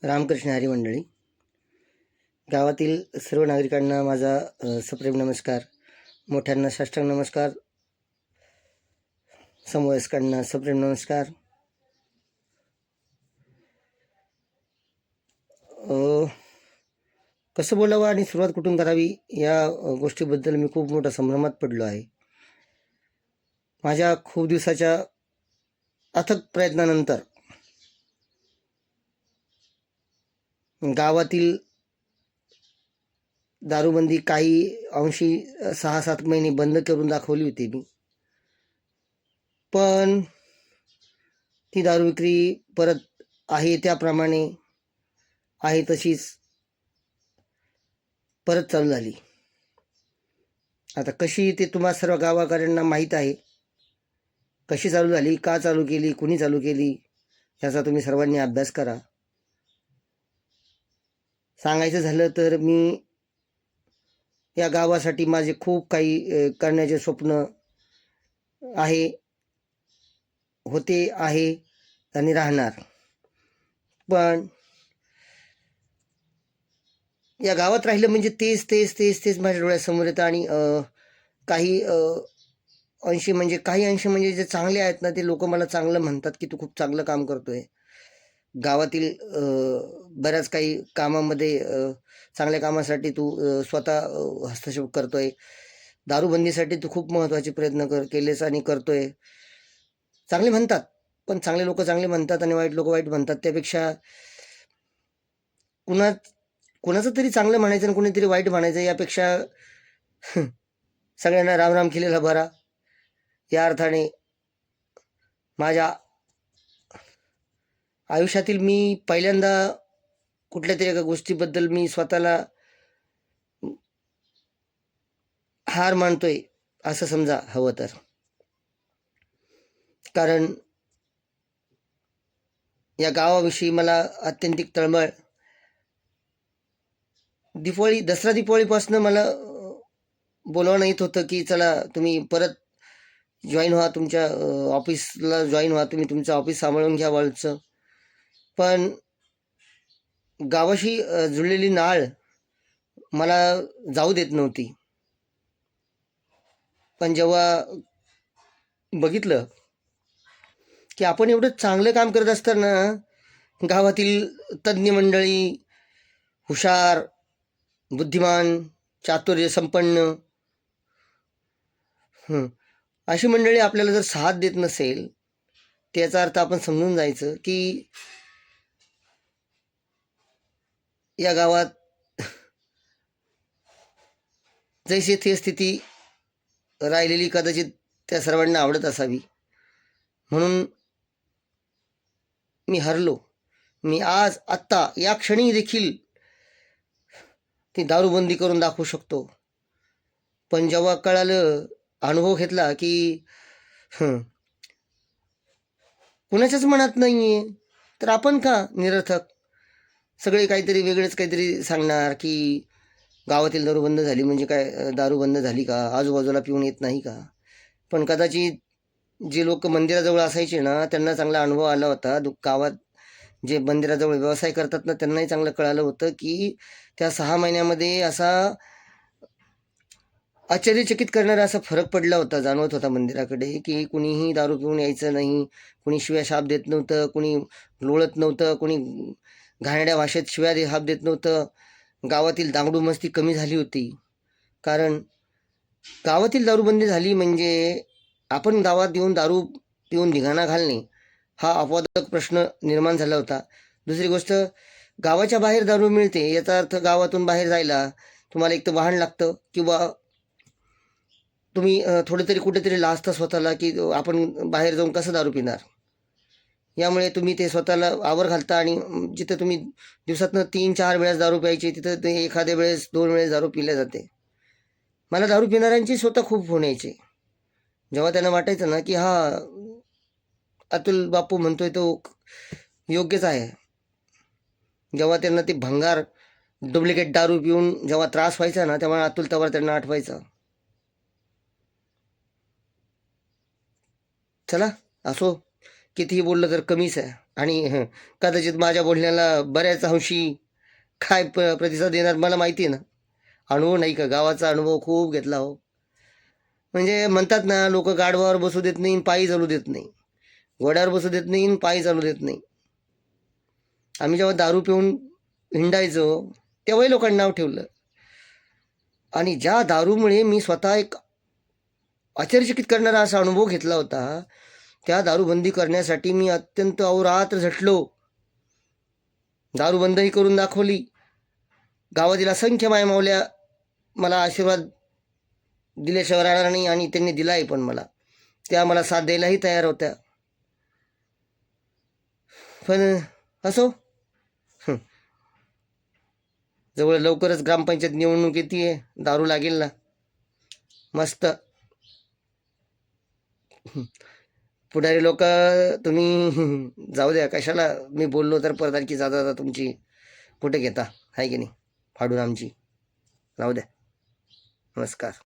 रामकृष्ण हरी मंडळी. गावातील सर्व नागरिकांना माझा सप्रेम नमस्कार. मोठ्यांना साष्टांग नमस्कार, समवयस्कांना सप्रेम नमस्कार. कसं बोलावं आणि सुरुवात कुठून करावी या गोष्टीबद्दल मी खूप मोठ्या संभ्रमात पडलो आहे. माझ्या खूप दिवसाच्या अथक प्रयत्नानंतर गावातील दारूबंदी काही अंशी 6-7 महिने बंद करून दाखवली होती मी, पण ती दारू विक्री परत आहे त्याप्रमाणे आहे तशीच परत चालू झाली. आता कशी ते तुम्हा सर्व गावाकऱ्यांना माहीत आहे. कशी चालू झाली, का चालू केली, कुणी चालू केली, याचा तुम्ही सर्वांनी अभ्यास करा. सांगायचं झालं तर मी या गावासाठी माझे खूप काही करण्याचे स्वप्न आहे, होते, आहे आणि राहणार. पण या गावात राहिलं म्हणजे तेच तेच तेच तेच माझ्या डोळ्यासमोर येतं. आणि काही अंशी म्हणजे जे चांगले आहेत ना, ते लोक मला चांगलं म्हणतात की तू खूप चांगलं काम करतोय. गावातील बऱ्याच काही कामामध्ये चांगल्या कामासाठी तू स्वतः हस्तक्षेप करतोय. दारूबंदीसाठी तू खूप महत्त्वाचे प्रयत्न केलेस आणि करतोय. चांगले म्हणतात, पण चांगले लोक चांगले म्हणतात आणि वाईट लोक वाईट म्हणतात. त्यापेक्षा कुणाचं तरी चांगलं म्हणायचं आणि कुणीतरी वाईट म्हणायचं, यापेक्षा सगळ्यांना राम राम केलेला बरा. या अर्थाने माझ्या आयुष्यातील मी पहिल्यांदा कुठल्या तरी एका गोष्टीबद्दल मी स्वतःला हार मानतोय असं समजा हवं तर. कारण या गावाविषयी मला अत्यंतिक तळमळ. दसरा दिवाळीपासून मला बोलवणं येत होतं की चला तुम्ही परत जॉईन व्हा, तुमच्या ऑफिसला जॉईन व्हा, तुम्ही तुमचं ऑफिस सांभाळून घ्या वाळूचं. पण गावाशी जुळलेली नाळ मला जाऊ देत नव्हती. पण जेव्हा बघितलं की आपण एवढं चांगलं काम करत असताना गावातील तज्ज्ञ मंडळी, हुशार, बुद्धिमान, चातुर्य संपन्न अशी मंडळी आपल्याला जर साथ देत नसेल, त्याचा अर्थ आपण समजून जायचं की या गावात जैसे ती स्थिती राहिलेली कदाचित त्या सर्वांना आवडत असावी. म्हणून मी हरलो. मी आज आत्ता या क्षणी देखील ती दारूबंदी करून दाखवू शकतो. पण जेव्हा कळालं, अनुभव घेतला की कुणाच्याच मनात नाही आहे, तर आपण का निरर्थक सगळे काहीतरी वेगळेच काहीतरी सांगणार की गावातील दारू बंद झाली म्हणजे काय, दारू बंद झाली का, आजूबाजूला पिऊन येत नाही का. पण कदाचित जे लोक मंदिराजवळ असायचे ना, त्यांना चांगला अनुभव आला होता. गावात जे मंदिराजवळ व्यवसाय करतात ना, त्यांनाही चांगलं कळालं होतं की त्या 6 महिन्यामध्ये असा आश्चर्यचकित करणारा असा फरक पडला होता, जाणवत होता मंदिराकडे, की कुणीही दारू पिऊन यायचं नाही, कुणी शिव्या शाप देत नव्हतं, कुणी लोळत नव्हतं, कुणी घाणेरड्या भाषेत शिव्या शाप देत नव्हतं. गावातील दांगडू मस्ती कमी झाली होती. कारण गावातील दारूबंदी झाली म्हणजे आपण गावात येऊन दारू पिऊन धिंगाणा घालणे हा अपवादात्मक प्रश्न निर्माण झाला होता. दुसरी गोष्ट, गावाच्या बाहेर दारू मिळते याचा अर्थ गावातून बाहेर जायला तुम्हाला एक तर वाहन लागतं, किंवा तुम्ही थोडं तरी कुठेतरी लाजता स्वतःला की आपण बाहेर जाऊन कसं दारू पिणार. यामुळे तुम्ही ते स्वतःला आवर घालता आणि जिथं तुम्ही दिवसातनं 3-4 वेळेस दारू प्यायची, तिथं ते एखाद्या वेळेस 2 वेळेस दारू पिल्या जाते. मला दारू पिणाऱ्यांची स्वतः खूप फोन यायचे. जेव्हा त्यांना वाटायचं ना की हा अतुल बापू म्हणतोय तो योग्यच आहे, जेव्हा त्यांना ते भंगार डुप्लिकेट दारू पिऊन जेव्हा त्रास व्हायचा ना, तेव्हा अतुल तवर त्यांना आठवायचा. चला असो, कितीही बोललं तर कमीच आहे. आणि कदाचित माझ्या बोलण्याला बऱ्याच अंशी काय प्रतिसाद देणार मला माहिती आहे ना. अनुभव नाही का, गावाचा अनुभव खूप घेतला हो. म्हणजे म्हणतात ना, लोक गाढवावर बसू देत नाही, पायी चालू देत नाही, घोड्यावर बसू देत नाही, पायी चालू देत नाही. आम्ही जेव्हा दारू पिऊन हिंडायचो तेव्हाही लोकांनी नाव ठेवलं. आणि ज्या दारूमुळे मी स्वतः एक आश्चर्यचकित करणारा असा अनुभव घेतला होता, त्या दारूबंदी करण्यासाठी मी अत्यंत अहोरात्र झटलो. दारूबंदही करून दाखवली. गावातील असंख्य मायमावल्या मला आशीर्वाद दिल्याशिवाय राहणार नाही, आणि त्यांनी दिलाही पण मला. त्या मला साथ द्यायलाही तयार होत्या. पण असो, जवळ लवकरच ग्रामपंचायत निवडणूक येते, दारू लागेल ना मस्त. पुढारी लोक तुम्ही जाऊ द्या, कशाला मी बोललो तर परत आणखी जाता तुमची कुठे घेता, आहे की नाही, फाडून आमची. राहू द्या. नमस्कार.